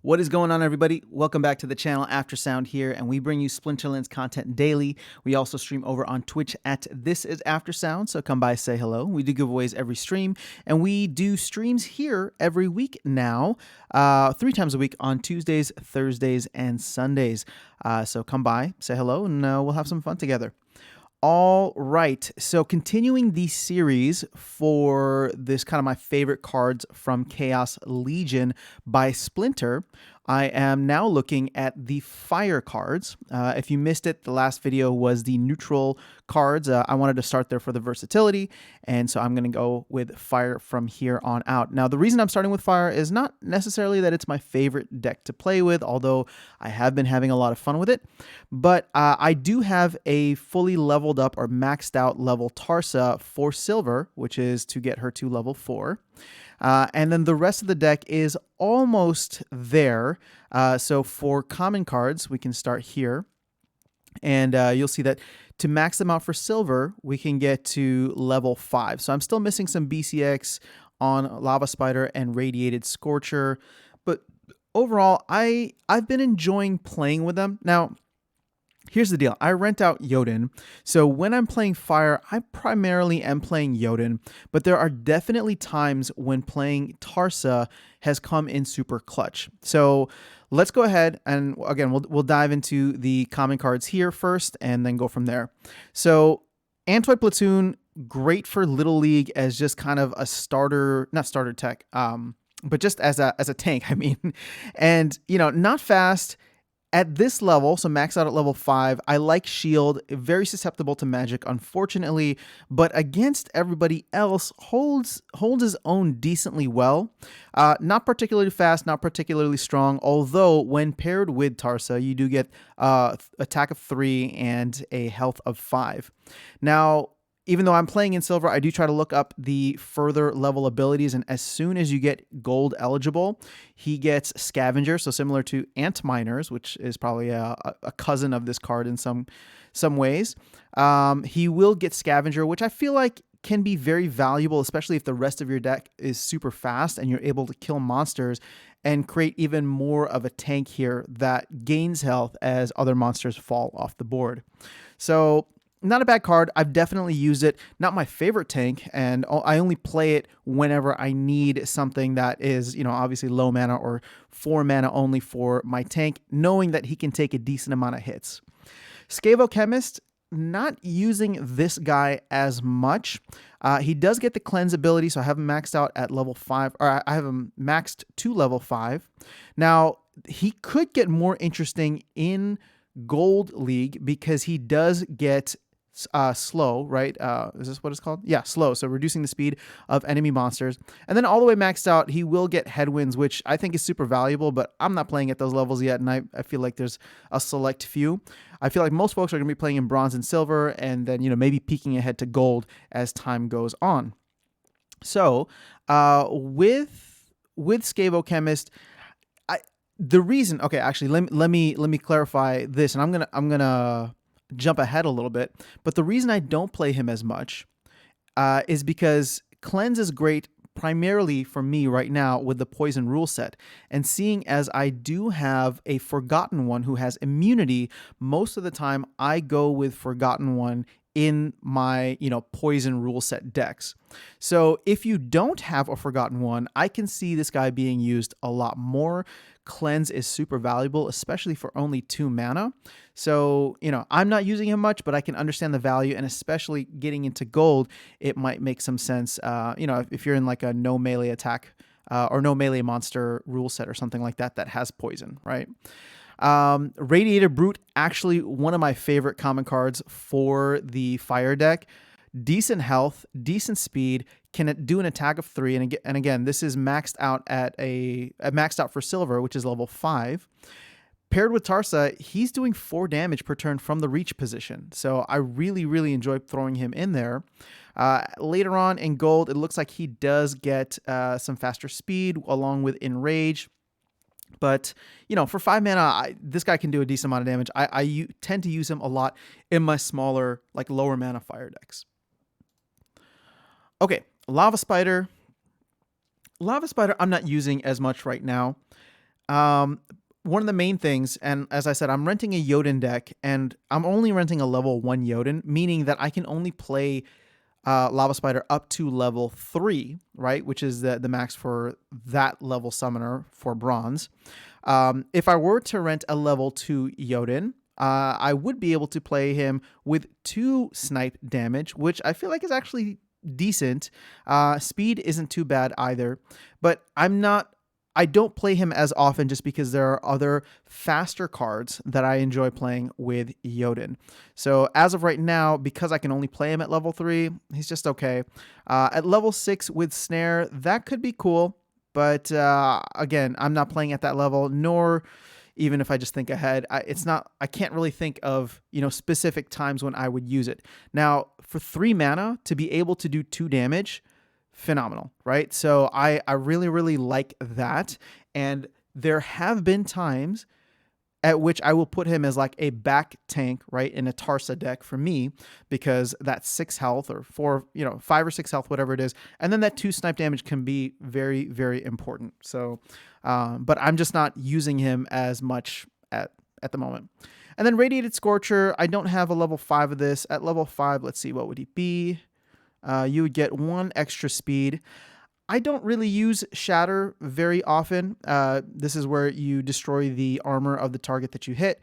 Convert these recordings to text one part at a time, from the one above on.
What is going on, everybody? Welcome back to the channel. Aftersound here, and we bring you Splinterland's content daily. We also stream over on Twitch at This Is Aftersound, so come by, say hello. We do giveaways every stream, and we do streams here every week now, 3 times a week on Tuesdays, Thursdays, and Sundays. So come by, say hello, and we'll have some fun together. All right, so continuing the series for this kind of my favorite cards from Chaos Legion by Splinter, I am now looking at the fire cards. If you missed it, the last video was the neutral cards. I wanted to start there for the versatility, and so I'm going to go with fire from here on out. Now, the reason I'm starting with fire is not necessarily that it's my favorite deck to play with, although I have been having a lot of fun with it, but I do have a fully leveled up or maxed out level Tarsa for silver, which is to get her to level 4. And then the rest of the deck is almost there. So for common cards, we can start here. And you'll see that to max them out for silver, we can get to level 5. So I'm still missing some BCX on Lava Spider and Radiated Scorcher. But overall, I've been enjoying playing with them. Now, here's the deal. I rent out Jyn, so when I'm playing fire, I primarily am playing Jyn, but there are definitely times when playing Tarsa has come in super clutch. So let's go ahead and, again, we'll dive into the common cards here first and then go from there. So Antoid Platoon, great for Little League as just kind of a starter, not starter tech, but just as a tank, I mean. And, you know, not fast. At this level, so max out at level 5, I like Shield, very susceptible to magic, unfortunately, but against everybody else, holds his own decently well. Not particularly fast, not particularly strong, although when paired with Tarsa, you do get attack of 3 and a health of 5. Now, even though I'm playing in silver, I do try to look up the further level abilities, and as soon as you get gold eligible, he gets Scavenger, so similar to Ant Miners, which is probably a cousin of this card in some ways. He will get Scavenger, which I feel like can be very valuable, especially if the rest of your deck is super fast and you're able to kill monsters and create even more of a tank here that gains health as other monsters fall off the board. So not a bad card. I've definitely used it. Not my favorite tank, and I only play it whenever I need something that is, you know, obviously low mana or 4 mana only for my tank, knowing that he can take a decent amount of hits. Scavochemist, not using this guy as much. He does get the cleanse ability, so I have him maxed out at level 5, or I have him maxed to level 5. Now, he could get more interesting in Gold League because he does get slow, right? Is this what it's called? Yeah, slow. So reducing the speed of enemy monsters. And then all the way maxed out, he will get headwinds, which I think is super valuable, but I'm not playing at those levels yet, and I feel like there's a select few. I feel like most folks are going to be playing in bronze and silver, and then, you know, maybe peeking ahead to gold as time goes on. So with Scavochemist, the reason, okay, actually, let me clarify this, and I'm gonna jump ahead a little bit. But the reason I don't play him as much is because cleanse is great primarily for me right now with the poison rule set, and seeing as I do have a Forgotten One who has immunity, most of the time I go with Forgotten One in my, you know, poison rule set decks. So if you don't have a Forgotten One, I can see this guy being used a lot more. Cleanse is super valuable, especially for only 2 mana. So, you know, I'm not using him much, but I can understand the value, and especially getting into gold, it might make some sense. You know, if you're in like a no melee attack or no melee monster rule set or something like that that has poison, right? Radiator Brute, actually one of my favorite common cards for the fire deck. Decent health, decent speed, can do an attack of 3, and again, this is maxed out at maxed out for silver, which is level 5. Paired with Tarsa, he's doing 4 damage per turn from the reach position, so I really enjoy throwing him in there. Later on in gold, it looks like he does get some faster speed along with Enrage. But, you know, for 5 mana, this guy can do a decent amount of damage. I tend to use him a lot in my smaller, like lower mana fire decks. Okay, Lava Spider. Lava Spider I'm not using as much right now. Um, one of the main things, and as I said, I'm renting a Jotun deck, and I'm only renting a level 1 Jotun, meaning that I can only play Lava Spider up to level 3, right? Which is the max for that level summoner for bronze. If I were to rent a level 2 Jotun, I would be able to play him with 2 snipe damage, which I feel like is actually decent. Speed isn't too bad either, but I don't play him as often just because there are other faster cards that I enjoy playing with Jotun. So as of right now, because I can only play him at level 3, he's just okay. At level 6 with Snare, that could be cool. But again, I'm not playing at that level, nor even if I just think ahead, I can't really think of, specific times when I would use it. Now, for 3 mana to be able to do 2 damage, phenomenal, right? So I really, really like that. And there have been times at which I will put him as like a back tank, right, in a Tarsa deck for me, because that 6 health or 4, 5 or 6 health, whatever it is, and then that 2 snipe damage can be very, very important. So, but I'm just not using him as much at the moment. And then Radiated Scorcher, I don't have a level 5 of this. At level 5, let's see, what would he be? You would get 1 extra speed. I don't really use Shatter very often. This is where you destroy the armor of the target that you hit.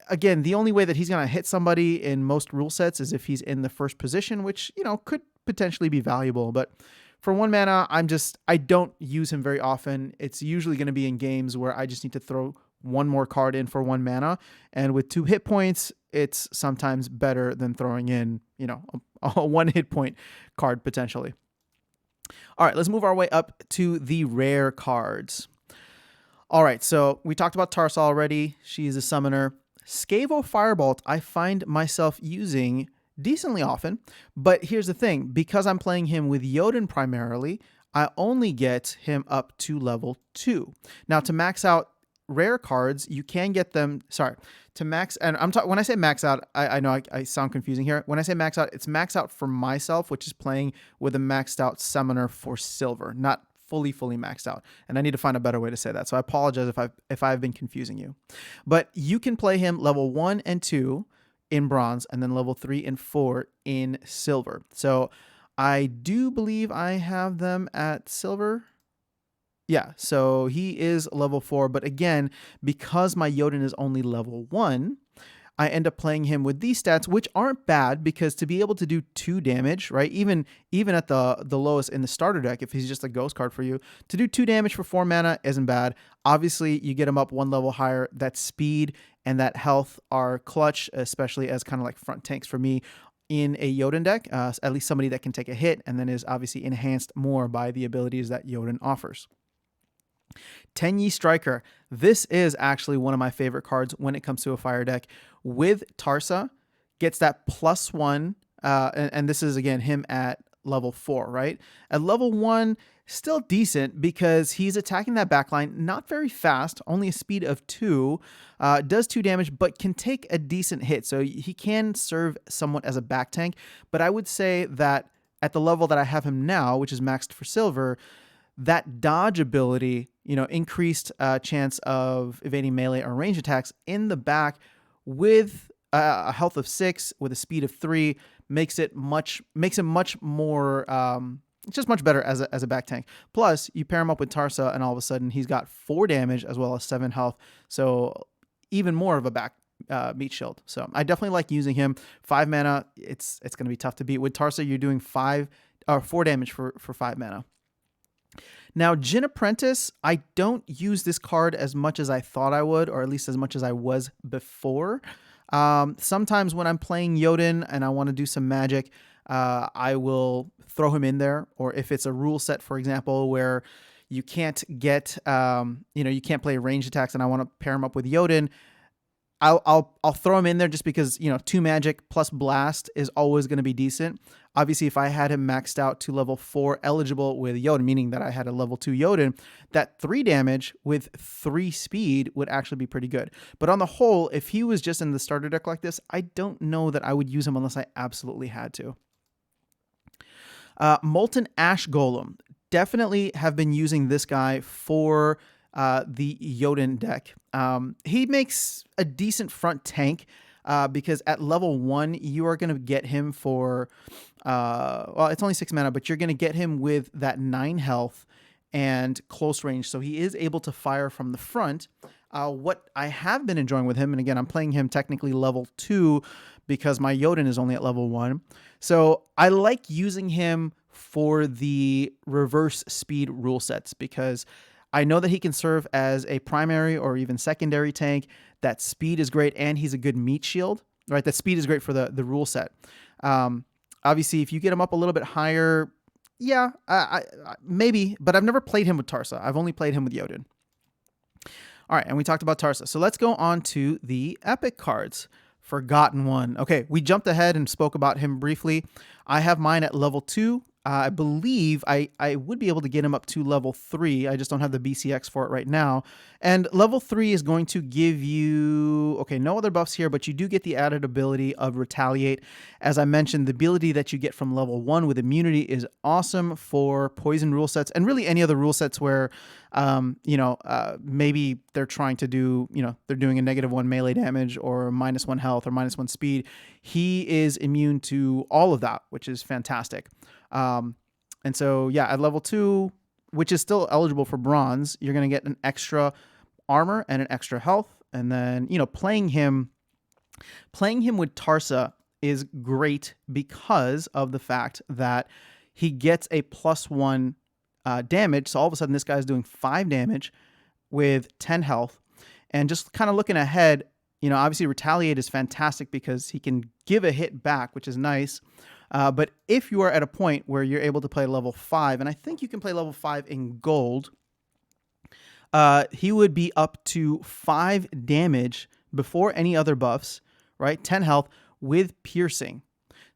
Again, the only way that he's going to hit somebody in most rule sets is if he's in the first position, which, could potentially be valuable. But for 1 mana, I don't use him very often. It's usually going to be in games where I just need to throw 1 more card in for 1 mana. And with 2 hit points, it's sometimes better than throwing in, a 1 hit point card potentially. All right, let's move our way up to the rare cards. All right, so we talked about Tarsa already. She's a summoner. Scavo Firebolt, I find myself using decently often, but here's the thing. Because I'm playing him with Jotun primarily, I only get him up to level 2. Now, to max out rare cards, you can get them, to max, and when I say max out, I know I sound confusing here. When I say max out, it's max out for myself, which is playing with a maxed out summoner for silver, not fully maxed out. And I need to find a better way to say that. So I apologize if I've been confusing you. But you can play him level 1 and 2 in bronze, and then level 3 and 4 in silver. So I do believe I have them at silver. Yeah, so he is level 4, but again, because my Jotun is only level 1, I end up playing him with these stats, which aren't bad, because to be able to do 2 damage, right, even at the lowest in the starter deck, if he's just a ghost card for you, to do 2 damage for 4 mana isn't bad. Obviously, you get him up 1 level higher. That speed and that health are clutch, especially as kind of like front tanks for me in a Jotun deck, at least somebody that can take a hit and then is obviously enhanced more by the abilities that Jotun offers. Teny Striker. This is actually one of my favorite cards when it comes to a fire deck. With Tarsa, gets that +1, and this is, again, him at level 4, right? At level 1, still decent because he's attacking that backline, not very fast, only a speed of 2, does 2 damage, but can take a decent hit. So he can serve somewhat as a back tank, but I would say that at the level that I have him now, which is maxed for silver, that dodge ability, increased chance of evading melee or range attacks in the back with a health of 6 with a speed of 3 makes it much more, just much better as a back tank. Plus, you pair him up with Tarsa, and all of a sudden he's got 4 damage as well as 7 health. So even more of a back meat shield. So I definitely like using him. 5 mana, it's going to be tough to beat. With Tarsa, you're doing 4 damage for 5 mana. Now, Jyn Apprentice, I don't use this card as much as I thought I would, or at least as much as I was before. Sometimes when I'm playing Jotun and I want to do some magic, I will throw him in there. Or if it's a rule set, for example, where you can't get, you can't play range attacks and I want to pair him up with Jotun, I'll throw him in there just because, 2 magic plus blast is always going to be decent. Obviously, if I had him maxed out to level 4 eligible with Jotun, meaning that I had a level 2 Jotun, that 3 damage with 3 speed would actually be pretty good. But on the whole, if he was just in the starter deck like this, I don't know that I would use him unless I absolutely had to. Molten Ash Golem. Definitely have been using this guy for the Jyn deck. He makes a decent front tank because at level 1, you are going to get him for, well, it's only 6 mana, but you're going to get him with that 9 health and close range. So he is able to fire from the front. What I have been enjoying with him, and again, I'm playing him technically level 2 because my Jyn is only at level 1. So I like using him for the reverse speed rule sets because I know that he can serve as a primary or even secondary tank. That speed is great, and he's a good meat shield, right? That speed is great for the rule set. Obviously, if you get him up a little bit higher, yeah, maybe, but I've never played him with Tarsa. I've only played him with Jyn. All right, and we talked about Tarsa. So let's go on to the epic cards. Forgotten One. Okay, we jumped ahead and spoke about him briefly. I have mine at level 2. I believe I would be able to get him up to level 3. I just don't have the BCX for it right now. And level 3 is going to give you, okay, no other buffs here, but you do get the added ability of Retaliate. As I mentioned, the ability that you get from level 1 with immunity is awesome for poison rule sets and really any other rule sets where, maybe they're trying to do, they're doing a -1 melee damage or -1 health or -1 speed. He is immune to all of that, which is fantastic. And so, yeah, at level 2, which is still eligible for bronze, you're going to get an extra armor and an extra health. And then, playing him with Tarsa is great because of the fact that he gets a +1 damage. So all of a sudden, this guy's doing 5 damage with 10 health. And just kind of looking ahead, obviously Retaliate is fantastic because he can give a hit back, which is nice. But if you are at a point where you're able to play level 5, and I think you can play level 5 in gold, he would be up to 5 damage before any other buffs, right? 10 health with piercing.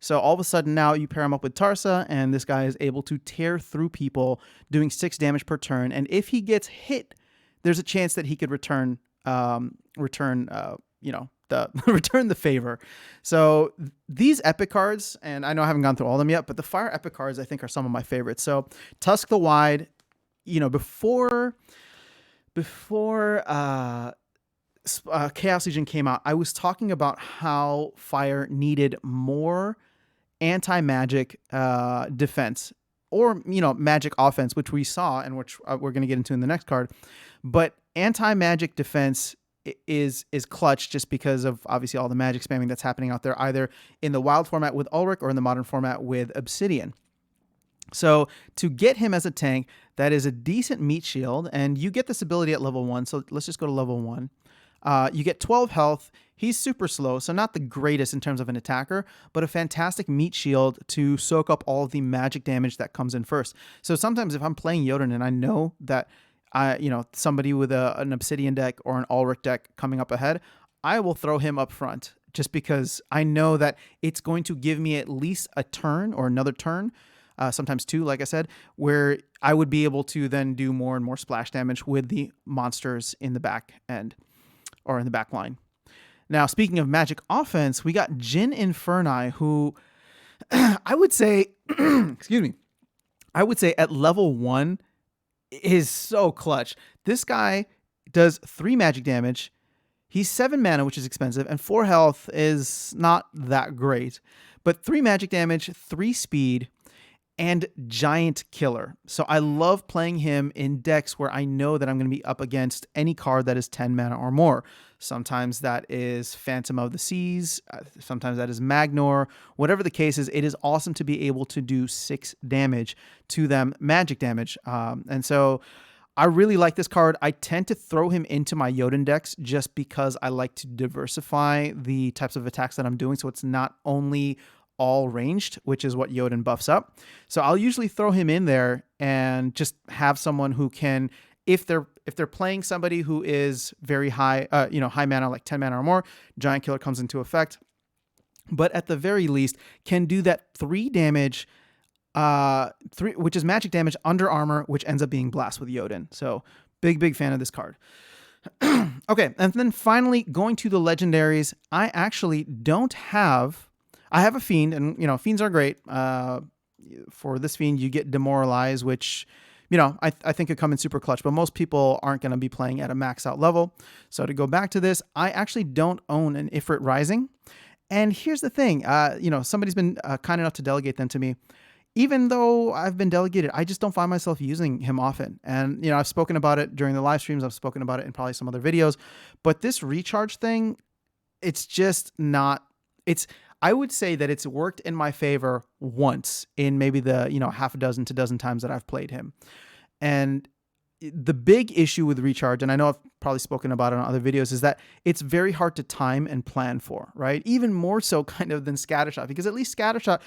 So all of a sudden now you pair him up with Tarsa, and this guy is able to tear through people, doing 6 damage per turn. And if he gets hit, there's a chance that he could return the favor. So these epic cards, and I know I haven't gone through all of them yet, but the fire epic cards I think are some of my favorites. So Tusk the Wide, before Chaos Legion came out, I was talking about how fire needed more anti-magic defense or magic offense, which we saw and which we're going to get into in the next card. But anti-magic defense is clutch just because of obviously all the magic spamming that's happening out there, either in the wild format with Ulrich or in the modern format with Obsidian. So to get him as a tank, that is a decent meat shield, and you get this ability at level 1. So let's just go to level 1. You get 12 health. He's super slow, so not the greatest in terms of an attacker, but a fantastic meat shield to soak up all of the magic damage that comes in first. So sometimes if I'm playing Jyn and I know that somebody with an Obsidian deck or an Ulrich deck coming up ahead, I will throw him up front just because I know that it's going to give me at least a turn or another turn, sometimes 2, like I said, where I would be able to then do more and more splash damage with the monsters in the back end or in the back line. Now, speaking of magic offense, we got Jyn Infernai, who I would say, at level 1 is so clutch. This guy does 3 magic damage. He's 7 mana, which is expensive, and 4 health is not that great. But 3 magic damage, 3 speed, and giant killer. So I love playing him in decks where I know that I'm going to be up against any card that is 10 mana or more. Sometimes that is Phantom of the Seas. Sometimes that is Magnor. Whatever the case is, it is awesome to be able to do 6 damage to them, magic damage. And so I really like this card. I tend to throw him into my Jyn decks just because I like to diversify the types of attacks that I'm doing. So it's not only all ranged, which is what Jyn buffs up. So I'll usually throw him in there and just have someone who can, if they're playing somebody who is very high, high mana, like 10 mana or more, Giant Killer comes into effect. But at the very least, can do that 3 damage, which is magic damage under armor, which ends up being blast with Jyn. So big fan of this card. Okay, and then finally going to the legendaries, I actually don't have. I have a Fiend, and fiends are great. For this Fiend, you get Demoralize, which I think could come in super clutch, but most people aren't going to be playing at a max out level. So to go back to this, I actually don't own an Ifrit Rising. And here's the thing, somebody's been kind enough to delegate them to me. Even though I've been delegated, I just don't find myself using him often. And, I've spoken about it during the live streams. I've spoken about it in probably some other videos. But this recharge thing, it's just not, I would say that it's worked in my favor once in maybe the, half a dozen to dozen times that I've played him. And the big issue with recharge, and I know I've probably spoken about it on other videos, is that it's very hard to time and plan for, right? Even more so kind of than Scattershot, because at least Scattershot,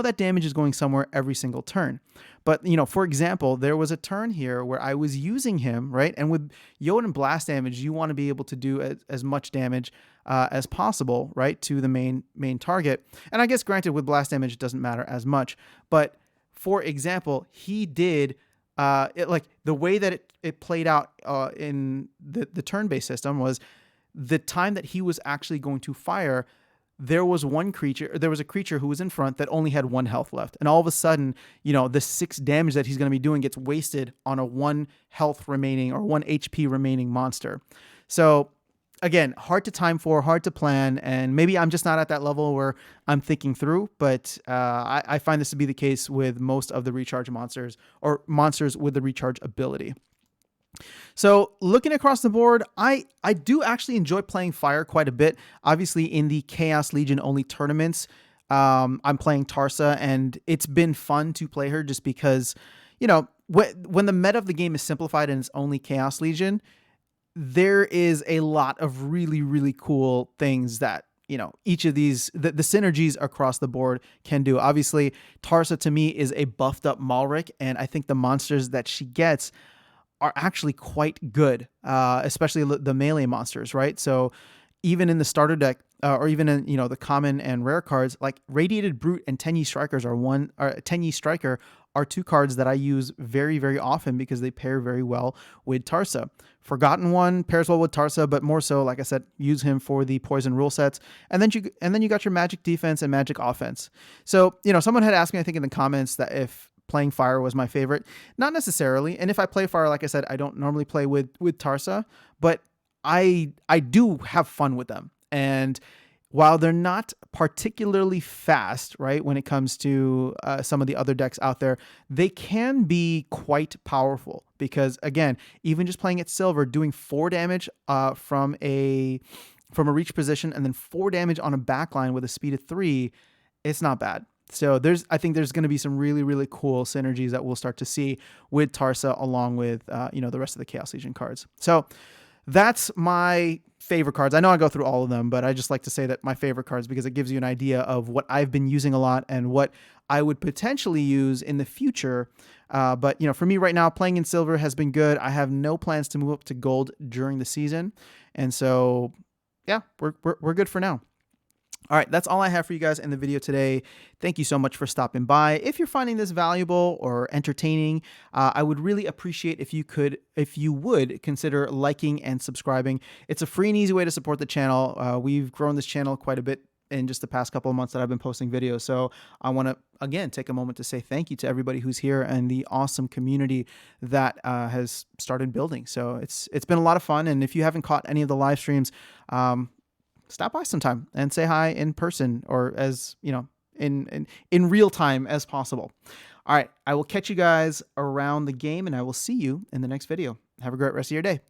that damage is going somewhere every single turn. But, for example, there was a turn here where I was using him, right? And with Jotun blast damage, you want to be able to do as much damage as possible, right, to the main target. And I guess granted with blast damage, it doesn't matter as much. But for example, he did the way that it played out in the turn-based system was the time that he was actually going to fire, there was a creature who was in front that only had 1 health left. And all of a sudden, the 6 damage that he's going to be doing gets wasted on a 1 health remaining or 1 HP remaining monster. So again, hard to time for, hard to plan, and maybe I'm just not at that level where I'm thinking through, but I find this to be the case with most of the recharge monsters or monsters with the recharge ability. So looking across the board, I do actually enjoy playing Fire quite a bit. Obviously in the Chaos Legion only tournaments, I'm playing Tarsa, and it's been fun to play her just because, when the meta of the game is simplified and it's only Chaos Legion, there is a lot of really, really cool things that, each of these, the synergies across the board can do. Obviously, Tarsa to me is a buffed up Malric, and I think the monsters that she gets are actually quite good, especially the melee monsters, right? So even in the starter deck, or even in, the common and rare cards, like Radiated Brute and Teny Striker are 2 cards that I use very, very often because they pair very well with Tarsa. Forgotten One pairs well with Tarsa, but more so, like I said, use him for the poison rule sets. And then you got your magic defense and magic offense. So, someone had asked me, I think in the comments, that if playing Fire was my favorite. Not necessarily. And if I play Fire, like I said, I don't normally play with Tarsa, but I do have fun with them. And while they're not particularly fast, right, when it comes to some of the other decks out there, they can be quite powerful because, again, even just playing at silver, doing 4 damage from a reach position and then 4 damage on a backline with a speed of 3, it's not bad. So I think there's going to be some really, really cool synergies that we'll start to see with Tarsa along with, the rest of the Chaos Legion cards. So that's my favorite cards. I know I go through all of them, but I just like to say that my favorite cards because it gives you an idea of what I've been using a lot and what I would potentially use in the future. But for me right now, playing in silver has been good. I have no plans to move up to gold during the season. And so, yeah, we're good for now. All right, that's all I have for you guys in the video today. Thank you so much for stopping by. If you're finding this valuable or entertaining, I would really appreciate if you would consider liking and subscribing. It's a free and easy way to support the channel. We've grown this channel quite a bit in just the past couple of months that I've been posting videos. So I want to, again, take a moment to say thank you to everybody who's here and the awesome community that has started building. So it's been a lot of fun. And if you haven't caught any of the live streams, stop by sometime and say hi in person or as, in real time as possible. All right. I will catch you guys around the game and I will see you in the next video. Have a great rest of your day.